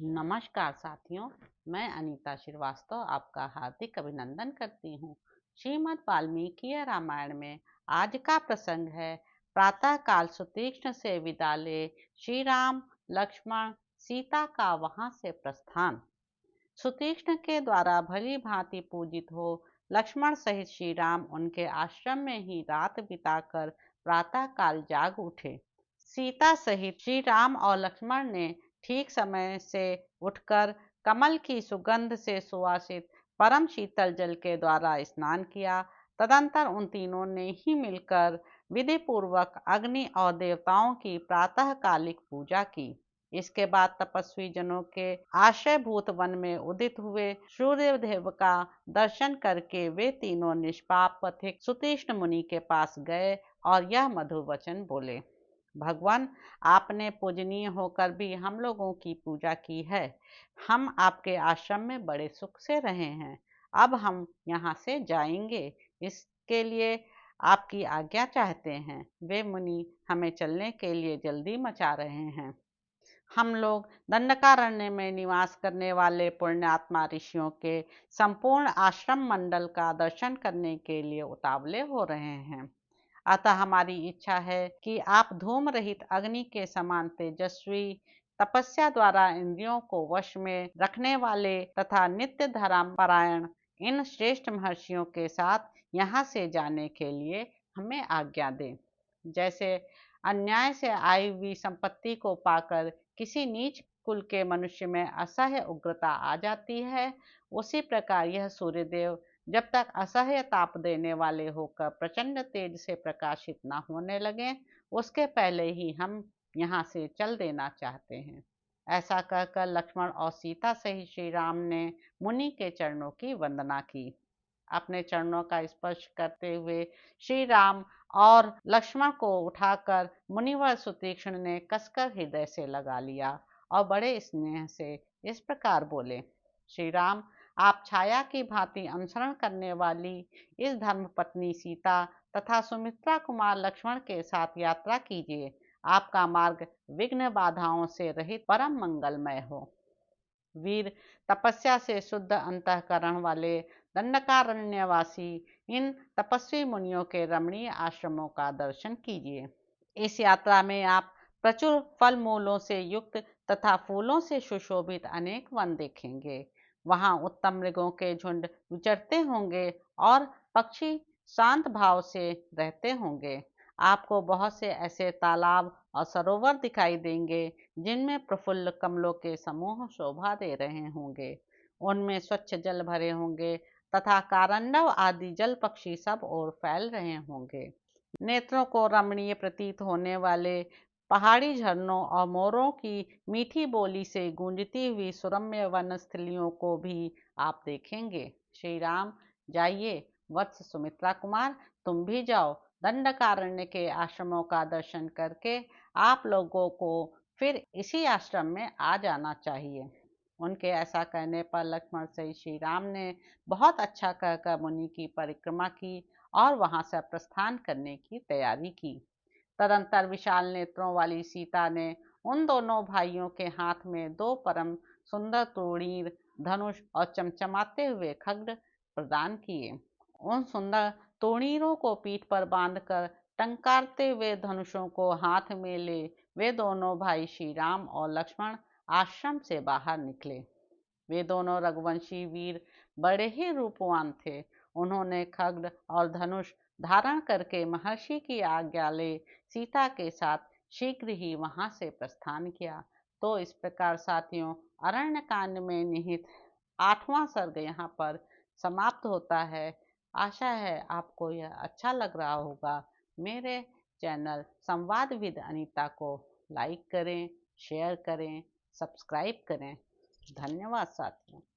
नमस्कार साथियों, मैं अनीता श्रीवास्तव आपका हार्दिक अभिनंदन करती हूँ। श्रीमद् वाल्मीकि रामायण में आज का प्रसंग है प्रातः काल सुतीक्ष्ण से विदा ले श्री राम लक्ष्मण सीता का वहां से प्रस्थान। सुतीक्ष्ण के द्वारा भली भांति पूजित हो लक्ष्मण सहित श्री राम उनके आश्रम में ही रात बिताकर प्रातः काल जाग उठे। सीता सहित श्री राम और लक्ष्मण ने ठीक समय से उठकर कमल की सुगंध से सुवासित परम शीतल जल के द्वारा स्नान किया। तदंतर उन तीनों ने ही मिलकर विधि पूर्वक अग्नि और देवताओं की प्रातःकालिक पूजा की। इसके बाद तपस्वी जनों के आश्रयभूत वन में उदित हुए सूर्य देव का दर्शन करके वे तीनों निष्पाप पथिक सुतीक्ष्ण मुनि के पास गए और यह मधुर वचन बोले। भगवान, आपने पूजनीय होकर भी हम लोगों की पूजा की है। हम आपके आश्रम में बड़े सुख से रहे हैं। अब हम यहाँ से जाएंगे, इसके लिए आपकी आज्ञा चाहते हैं। वे मुनि हमें चलने के लिए जल्दी मचा रहे हैं। हम लोग दंडकारण्य में निवास करने वाले पुण्यात्मा ऋषियों के संपूर्ण आश्रम मंडल का दर्शन करने के लिए उतावले हो रहे हैं। अतः हमारी इच्छा है कि आप धूम रहित अग्नि के समान तेजस्वी, तपस्या द्वारा इंद्रियों को वश में रखने वाले तथा नित्य धर्म परायण इन श्रेष्ठ महर्षियों के साथ यहाँ से जाने के लिए हमें आज्ञा दें। जैसे अन्याय से आई हुई संपत्ति को पाकर किसी नीच कुल के मनुष्य में असह्य उग्रता आ जाती है, उसी प्रकार यह सूर्यदेव जब तक असह्य ताप देने वाले होकर प्रचंड तेज से प्रकाशित न होने लगे, उसके पहले ही हम यहाँ से चल देना चाहते हैं। ऐसा कहकर लक्ष्मण और सीता सहित श्री राम ने मुनि के चरणों की वंदना की। अपने चरणों का स्पर्श करते हुए श्री राम और लक्ष्मण को उठाकर मुनिवर सुतीक्ष्ण ने कसकर हृदय से लगा लिया और बड़े स्नेह से इस प्रकार बोले। श्री राम, आप छाया की भांति अनुसरण करने वाली इस धर्म पत्नी सीता तथा सुमित्रा कुमार लक्ष्मण के साथ यात्रा कीजिए। आपका मार्ग विघ्न बाधाओं से रहित परम मंगलमय हो। वीर, तपस्या से शुद्ध अंतःकरण वाले दंडकारण्यवासी इन तपस्वी मुनियों के रमणीय आश्रमों का दर्शन कीजिए। इस यात्रा में आप प्रचुर फल मूलों से युक्त तथा फूलों से सुशोभित अनेक वन देखेंगे। वहां उत्तम मृगों के झुंड विचरते होंगे और पक्षी शांत भाव से रहते होंगे। आपको बहुत से ऐसे तालाब और सरोवर दिखाई देंगे जिनमें प्रफुल्ल कमलों के समूह शोभा दे रहे होंगे। उनमें स्वच्छ जल भरे होंगे तथा कारंडव आदि जल पक्षी सब ओर फैल रहे होंगे। नेत्रों को रमणीय प्रतीत होने वाले पहाड़ी झरनों और मोरों की मीठी बोली से गूंजती हुई सुरम्य वनस्थलियों को भी आप देखेंगे। श्री राम, जाइए। वत्स सुमित्रा कुमार, तुम भी जाओ। दंडकारण्य के आश्रमों का दर्शन करके आप लोगों को फिर इसी आश्रम में आ जाना चाहिए। उनके ऐसा कहने पर लक्ष्मण सहित श्री राम ने बहुत अच्छा कहकर मुनि की परिक्रमा की और वहां से प्रस्थान करने की तैयारी की। तदंतर विशाल नेत्रों वाली सीता ने उन दोनों भाइयों के हाथ में दो परम सुंदर तोड़ीर, धनुष और चमचमाते हुए खड्ग प्रदान किए। उन सुंदर तोड़ीरों को पीठ पर बांधकर टंकारते हुए धनुषों को हाथ में ले वे दोनों भाई श्री राम और लक्ष्मण आश्रम से बाहर निकले। वे दोनों रघुवंशी वीर बड़े ही रूपवान थे। उन्होंने खड्ग और धनुष धारण करके महर्षि की आज्ञा ले सीता के साथ शीघ्र ही वहां से प्रस्थान किया। तो इस प्रकार साथियों, अरण्य कांड में निहित 8वां सर्ग यहाँ पर समाप्त होता है। आशा है आपको यह अच्छा लग रहा होगा। मेरे चैनल संवाद विद अनीता को लाइक करें, शेयर करें, सब्सक्राइब करें। धन्यवाद साथियों।